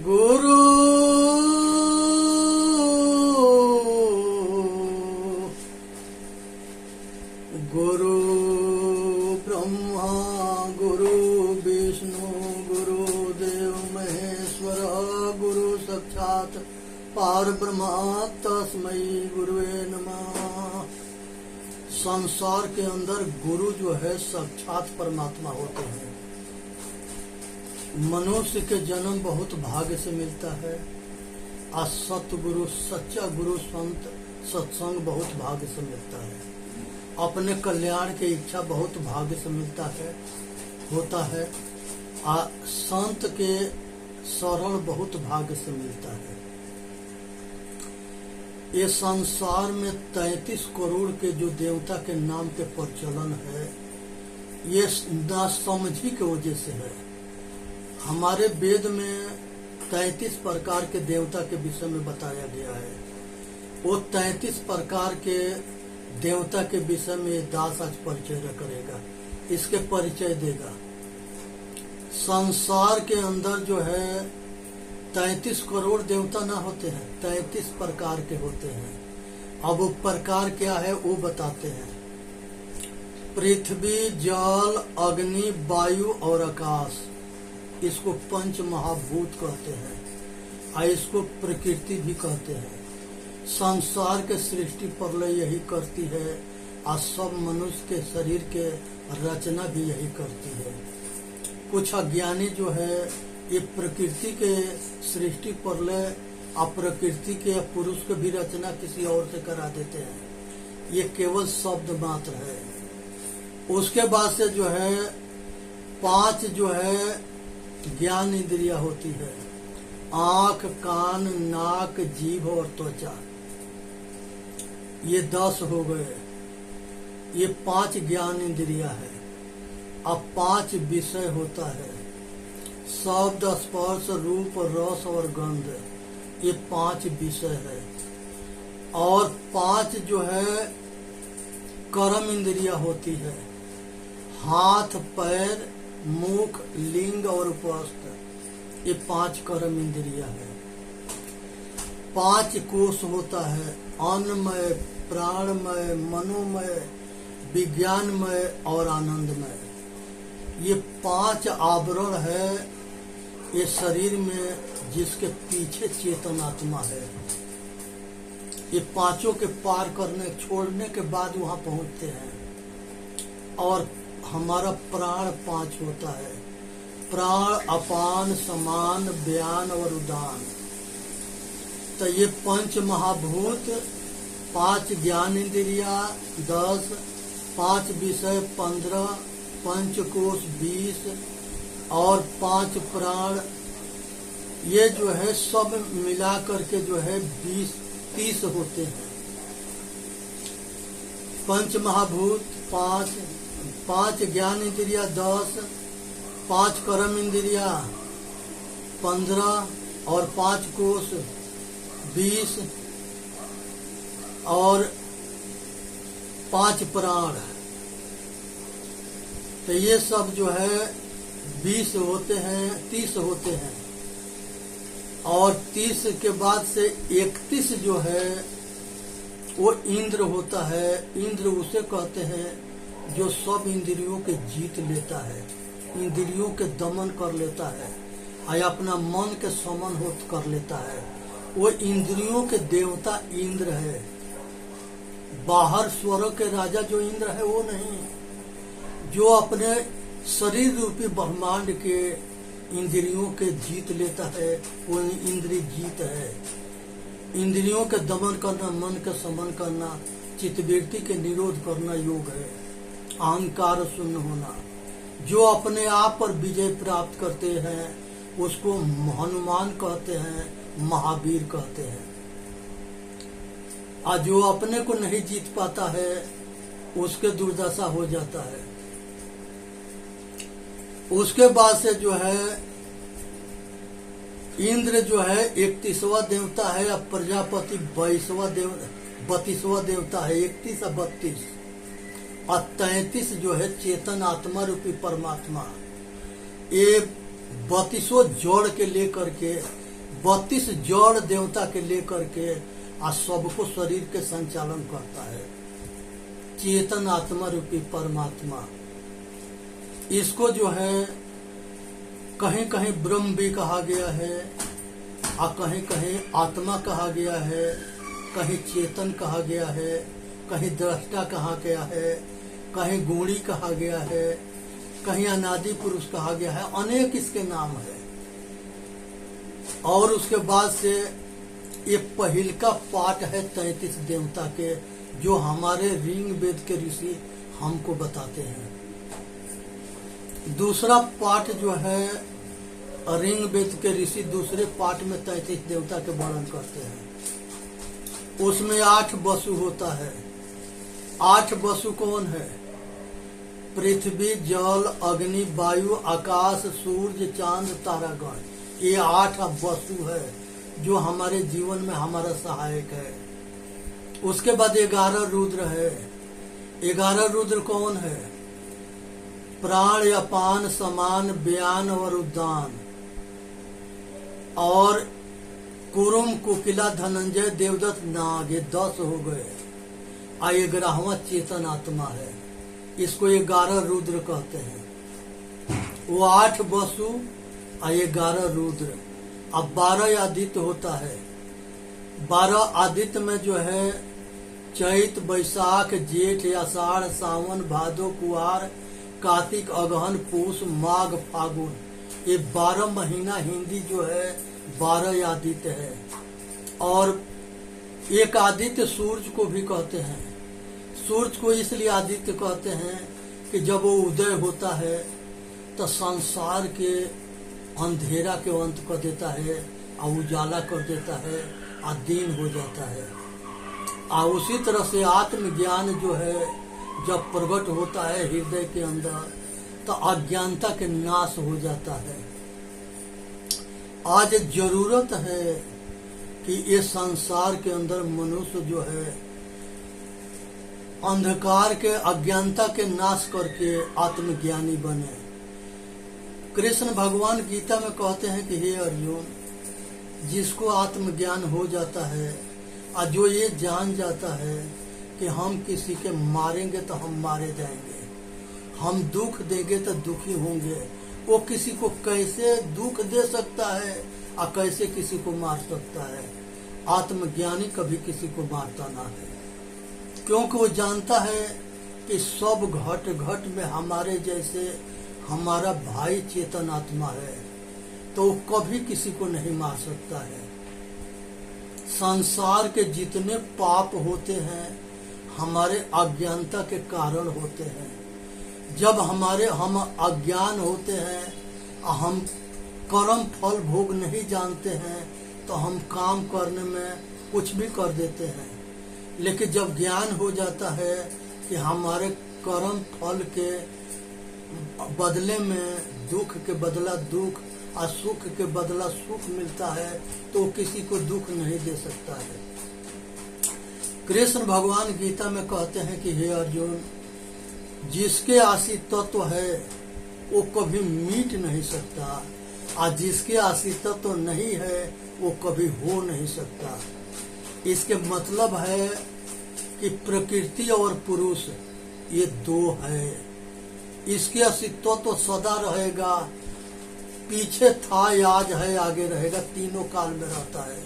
गुरु गुरु ब्रह्मा गुरु विष्णु गुरुदेव महेश्वर गुरु साक्षात् परब्रह्म तस्मै गुरुवे नमः। संसार के अंदर गुरु जो है साक्षात परमात्मा होते हैं। मनुष्य के जन्म बहुत भाग्य से मिलता है। सतगुरु सच्चा गुरु संत सत्संग बहुत भाग्य से मिलता है। अपने कल्याण की इच्छा बहुत भाग्य से मिलता है होता है। संत के शरण बहुत भाग्य से मिलता है। ये संसार में 33 करोड़ के जो देवता के नाम के प्रचलन है, ये नासमझी की वजह से है। हमारे वेद में 33 प्रकार के देवता के विषय में बताया गया है। वो 33 प्रकार के देवता के विषय में दास आज परिचय करेगा, इसके परिचय देगा। संसार के अंदर जो है 33 करोड़ देवता ना होते हैं, 33 प्रकार के होते हैं। अब वो प्रकार क्या है वो बताते हैं। पृथ्वी, जल, अग्नि, वायु और आकाश, इसको पंच महाभूत कहते हैं और इसको प्रकृति भी कहते हैं। संसार के सृष्टि प्रलय यही करती है और सब मनुष्य के शरीर के रचना भी यही करती है। कुछ अज्ञानी जो है ये प्रकृति के सृष्टि प्रलय और प्रकृति के पुरुष के भी रचना किसी और से करा देते हैं। ये केवल शब्द मात्र है। उसके बाद से जो है 5 जो है ज्ञान इंद्रिया होती है। आंख, कान, नाक, जीभ और त्वचा, ये 10 हो गए। ये 5 ज्ञान इंद्रिया है। अब 5 विषय होता है। शब्द, स्पर्श, रूप, रस और गंध, ये 5 विषय है। और 5 जो है कर्म इंद्रिया होती है। हाथ, पैर, मुख, लिंग और उपस्थ, ये 5 कर्म इंद्रिया है। 5 कोश होता है। अन्नमय, प्राणमय, मनोमय, विज्ञानमय और आनंदमय, ये 5 आवरण है ये शरीर में, जिसके पीछे चेतनात्मा है। ये 5 के पार करने छोड़ने के बाद वहां पहुंचते हैं। और हमारा प्राण 5 होता है। प्राण, अपान, समान, व्यान और उदान। तो ये पंच महाभूत, 5 ज्ञान इंद्रिया 10, 5 विषय 15, पंचकोश 20 और 5 प्राण, ये जो है सब मिला करके जो है 20-30 होते हैं। पंच महाभूत 5 ज्ञान इंद्रिया 10, 5 कर्म इंद्रिया 15 और 5 कोश 20 और 5 प्राण, तो ये सब जो है 20 होते हैं, 30 होते हैं। और 30 के बाद से 31 जो है वो इंद्र होता है। इंद्र उसे कहते हैं जो सब इंद्रियों के जीत लेता है, इंद्रियों के दमन कर लेता है और अपना मन के समन कर लेता है। वो इंद्रियों के देवता इंद्र है। बाहर स्वर्ग के राजा जो इंद्र है वो नहीं, जो अपने शरीर रूपी ब्रह्मांड के इंद्रियों के जीत लेता है, वो इंद्रिय जीत है। इंद्रियों के दमन करना, मन का समन करना, चित्तवृत्ति के निरोध करना योग है। अहंकार शून्य होना। जो अपने आप पर विजय प्राप्त करते हैं उसको हनुमान कहते हैं, महावीर कहते हैं। और जो अपने को नहीं जीत पाता है उसके दुर्दशा हो जाता है। उसके बाद से जो है इंद्र जो है 31वां देवता है। अब प्रजापति 32वां देवता है। 31 और 32 और 33 जो है चेतन आत्मा रूपी परमात्मा। ये 32 जोड़ के लेकर के 32 जड़ देवता के लेकर के आज सबको शरीर के संचालन करता है। चेतन आत्मा रूपी परमात्मा, इसको जो है कहीं कहीं ब्रह्म भी कहा गया है और कहीं कहीं आत्मा कहा गया है, कहीं चेतन कहा गया है, कहीं दृष्टा कहा गया है, कहीं गुणी कहा गया है, कहीं अनादि पुरुष कहा गया है, अनेक इसके नाम है। और उसके बाद से ये पहिल का पाठ है 33 देवता के, जो हमारे ऋग वेद के ऋषि हमको बताते हैं। दूसरा पाठ जो है ऋग वेद के ऋषि दूसरे पाठ में 33 देवता के वर्णन करते हैं। उसमें 8 वसु होता है। 8 वसु कौन है? पृथ्वी, जल, अग्नि, वायु, आकाश, सूर्य, चांद, तारागण, ये 8 वसु है जो हमारे जीवन में हमारा सहायक है। उसके बाद 11 रुद्र है। 11 रुद्र कौन है? प्राण, अपान, समान, व्यान और उद्दान, और कुरुम, कुकिला, धनंजय, देवदत्त, नाग, ये 10 हो गए। 11वां चेतन आत्मा है, इसको 11 रुद्र कहते हैं। वो 8 वसु और 11 रुद्र। अब 12 आदित्य होता है। 12 आदित्य में जो है चैत, बैसाख, जेठ, आषाढ़, सावन, भादो, कुआर, कार्तिक, अगहन, पूस, माघ, फागुन, ये 12 महीना हिंदी जो है 12 आदित्य है। और एक आदित्य सूरज को भी कहते हैं। सूरज को इसलिए आदित्य कहते हैं कि जब वो उदय होता है तो संसार के अंधेरा के अंत कर देता है और उजाला कर देता है और दिन हो जाता है। और उसी तरह से आत्मज्ञान जो है जब प्रकट होता है हृदय के अंदर तो अज्ञानता के नाश हो जाता है। आज जरूरत है कि ये संसार के अंदर मनुष्य जो है अंधकार के, अज्ञानता के नाश करके आत्मज्ञानी बने। कृष्ण भगवान गीता में कहते हैं कि हे अर्जुन, जिसको आत्मज्ञान हो जाता है और जो ये जान जाता है कि हम किसी के मारेंगे तो हम मारे जाएंगे, हम दुख देंगे तो दुखी होंगे, वो किसी को कैसे दुख दे सकता है और कैसे किसी को मार सकता है। आत्मज्ञानी कभी किसी को मारता ना है, क्योंकि वो जानता है कि सब घट घट में हमारे जैसे हमारा भाई चेतन आत्मा है, तो वो कभी किसी को नहीं मार सकता है। संसार के जितने पाप होते हैं हमारे अज्ञानता के कारण होते हैं। जब हम अज्ञान होते हैं, हम कर्म फल भोग नहीं जानते हैं, तो हम काम करने में कुछ भी कर देते हैं। लेकिन जब ज्ञान हो जाता है कि हमारे कर्म फल के बदले में दुख के बदला दुख और सुख के बदला सुख मिलता है, तो किसी को दुख नहीं दे सकता है। कृष्ण भगवान गीता में कहते हैं कि हे अर्जुन, जिसके आश्रित तत्व है वो कभी मिट नहीं सकता, और जिसके आश्रित तत्व नहीं है वो कभी हो नहीं सकता। इसके मतलब है कि प्रकृति और पुरुष ये 2 है। इसके अस्तित्व तो सदा रहेगा, पीछे था, आज है, आगे रहेगा, तीनों काल में रहता है।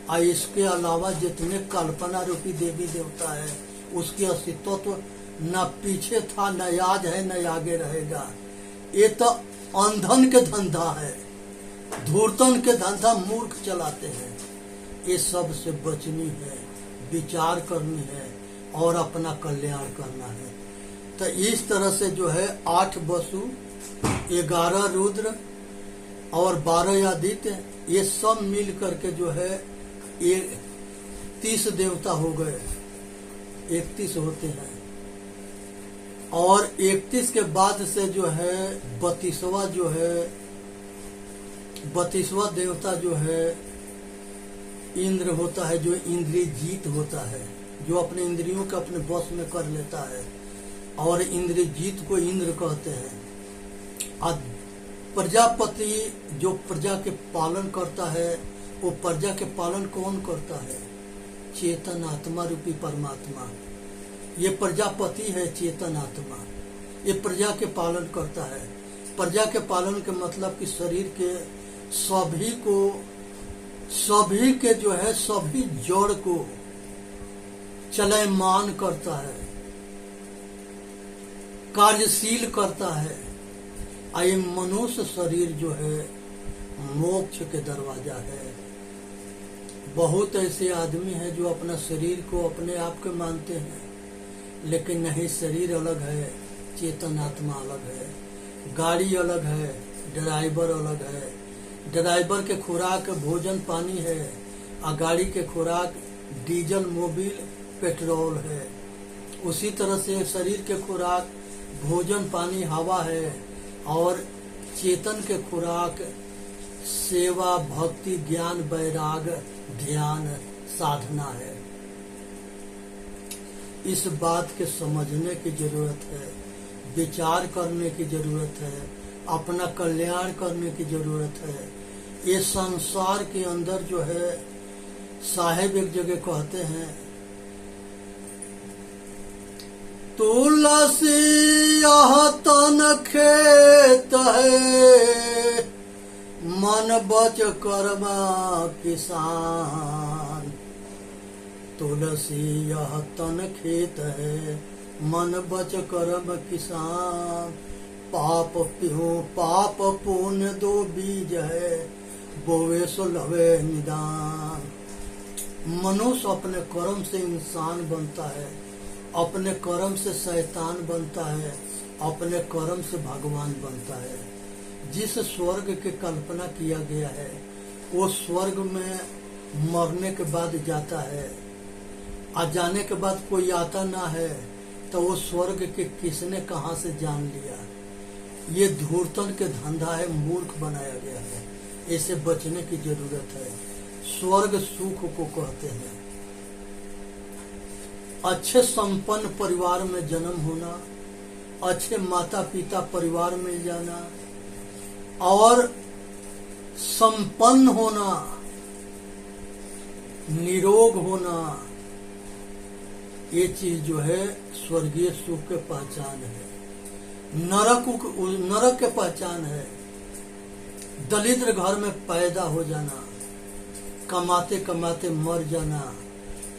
और इसके अलावा जितने कल्पना रूपी देवी देवता है उसके अस्तित्व तो न पीछे था, न आज है, न आगे रहेगा। ये तो अंधन के धंधा है, धूर्तन के धंधा मूर्ख चलाते हैं। ये सब से बचनी है, विचार करनी है और अपना कल्याण करना है। तो इस तरह से जो है 8 वसु, 11 रुद्र और 12 आदित्य, ये सब मिल करके जो है 30 देवता हो गए। 31 होते हैं। और 31 के बाद से जो है 32वां देवता जो है इंद्र होता है, जो इंद्रिय जीत होता है, जो अपने इंद्रियों को अपने वश में कर लेता है, और इंद्रिय जीत को इंद्र कहते हैं। प्रजापति जो प्रजा के पालन करता है वो प्रजा के पालन कौन करता है? चेतन आत्मा रूपी परमात्मा। ये प्रजापति है, चेतन आत्मा। ये प्रजा के पालन करता है। प्रजा के पालन के मतलब कि शरीर के सभी के जो है सभी जड़ को चलयमान करता है, कार्यशील करता है। ये मनुष्य शरीर जो है मोक्ष के दरवाजा है। बहुत ऐसे आदमी हैं जो अपना शरीर को अपने आप के मानते हैं, लेकिन नहीं, शरीर अलग है, चेतन आत्मा अलग है। गाड़ी अलग है, ड्राइवर अलग है। ड्राइवर के खुराक भोजन पानी है और गाड़ी के खुराक डीजल मोबिल पेट्रोल है। उसी तरह से शरीर के खुराक भोजन पानी हवा है और चेतन के खुराक सेवा भक्ति ज्ञान वैराग ध्यान साधना है। इस बात के समझने की जरूरत है, विचार करने की जरूरत है, अपना कल्याण करने की जरूरत है। ये संसार के अंदर जो है साहेब एक जगह कहते हैं, तुलसी यह तन खेत है, मन बच कर्म किसान। तुलसी यह तन खेत है, मन बच कर्म किसान। पाप पुण्य दो बीज है, बोवे सो लवे निदान। मनुष्य अपने कर्म से इंसान बनता है, अपने कर्म से शैतान बनता है, अपने कर्म से भगवान बनता है। जिस स्वर्ग की कल्पना किया गया है वो स्वर्ग में मरने के बाद जाता है, आ जाने के बाद कोई आता ना है तो वो स्वर्ग के किसने कहाँ से जान लिया? ये धूर्तन के धंधा है, मूर्ख बनाया गया है। इसे बचने की जरूरत है। स्वर्ग सुख को कहते हैं। अच्छे संपन्न परिवार में जन्म होना, अच्छे माता पिता परिवार में जाना और संपन्न होना, निरोग होना, ये चीज जो है स्वर्गीय सुख के पहचान है। नरक के पहचान है। दलिद्र घर में पैदा हो जाना, कमाते कमाते मर जाना,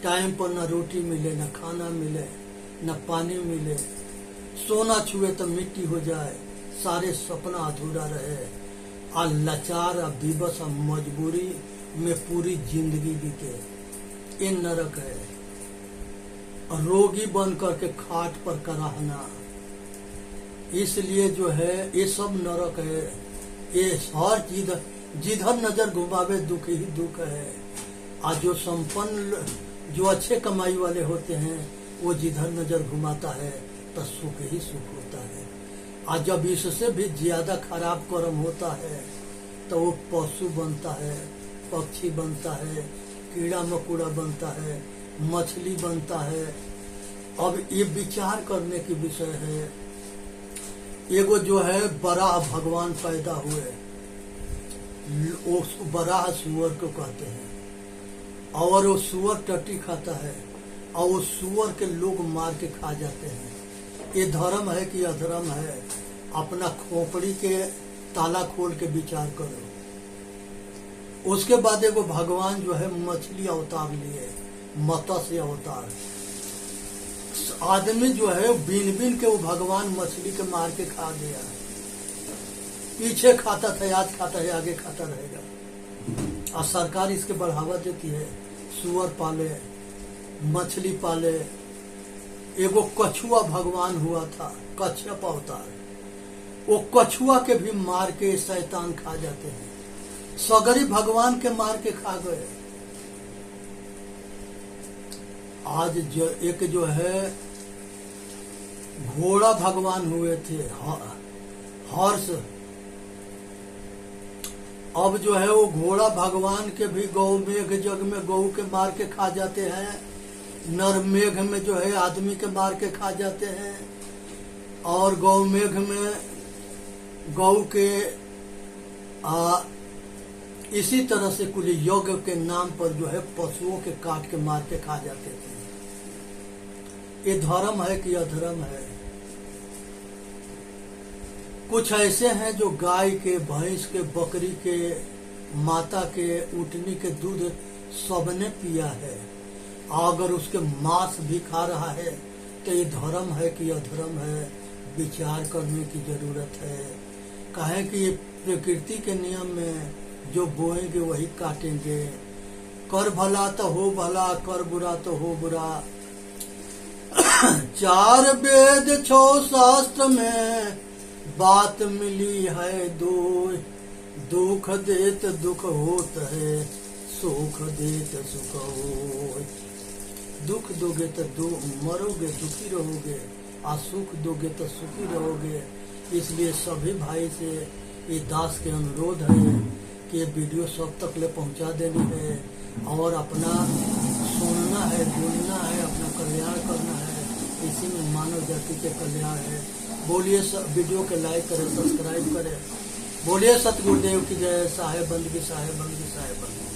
टाइम पर न रोटी मिले, न खाना मिले, न पानी मिले, सोना छुए तो मिट्टी हो जाए, सारे सपना अधूरा रहे, आ लाचार आ विवश मजबूरी में पूरी जिंदगी बीते। ये नरक है। रोगी बन करके खाट पर कराहना, इसलिए जो है ये सब नरक है। ये हर चीज जिधर नजर घुमावे दुख ही दुख है। आज जो संपन्न जो अच्छे कमाई वाले होते हैं वो जिधर नजर घुमाता है तो सुख ही सुख होता है। आज जब इससे भी ज्यादा खराब कर्म होता है तो वो पशु बनता है, पक्षी बनता है, कीड़ा मकोड़ा बनता है, मछली बनता है। अब ये विचार करने की विषय है। एगो जो है बराह भगवान पैदा हुए, वो बराह सुअर को कहते हैं, और वो सुअर टट्टी खाता है और वो सुअर के लोग मार के खा जाते हैं। ये धर्म है कि अधर्म है? अपना खोपड़ी के ताला खोल के विचार करो। उसके बाद एगो भगवान जो है मछली अवतार लिए, मत्स्य अवतार। आदमी जो है बीन बीन के वो भगवान मछली के मार के खा गया। पीछे खाता था, आज खाता है, आगे खाता रहेगा। और सरकार इसके बढ़ावा देती है। सुअर पाले, मछली पाले। एगो कछुआ भगवान हुआ था, कच्छप अवतार। वो कछुआ के भी मार के शैतान खा जाते हैं। सगरी भगवान के मार के खा गए। आज एक जो है घोड़ा भगवान हुए थे, हर्ष। अब जो है वो घोड़ा भगवान के भी गौ मेघ जग में गौ के मार के खा जाते हैं। नर मेघ में जो है आदमी के मार के खा जाते हैं। और गौ मेघ में गौ के इसी तरह से कुल यज्ञ के नाम पर जो है पशुओं के काट के मार के खा जाते थे। ये धर्म है कि अधर्म है? कुछ ऐसे हैं जो गाय के, भैंस के, बकरी के, माता के, ऊँटनी के दूध सबने पिया है, अगर उसके मांस भी खा रहा है तो ये धर्म है कि अधर्म है? विचार करने की जरूरत है। कहें कि ये प्रकृति के नियम में जो बोएंगे वही काटेंगे। कर भला तो हो भला, कर बुरा तो हो बुरा। 4 वेद 6 शास्त्र में बात मिली है दो, दुख देत दुख होत है, सुख देत सुख हो। दुख दोगे तो मरोगे, दुखी रहोगे, और सुख दोगे तो सुखी रहोगे। इसलिए सभी भाई से ये दास के अनुरोध है कि ये वीडियो सब तक ले पहुंचा देनी है और अपना सुनना है, बोलना है, अपना कल्याण करना है। इसी में मानव जाति के कल्याण है। बोलिए, वीडियो के लाइक करें, सब्सक्राइब करें। बोलिए सतगुरुदेव की जय। साहेब बंदगी, साहेब बंदगी, साहेब बंदगी।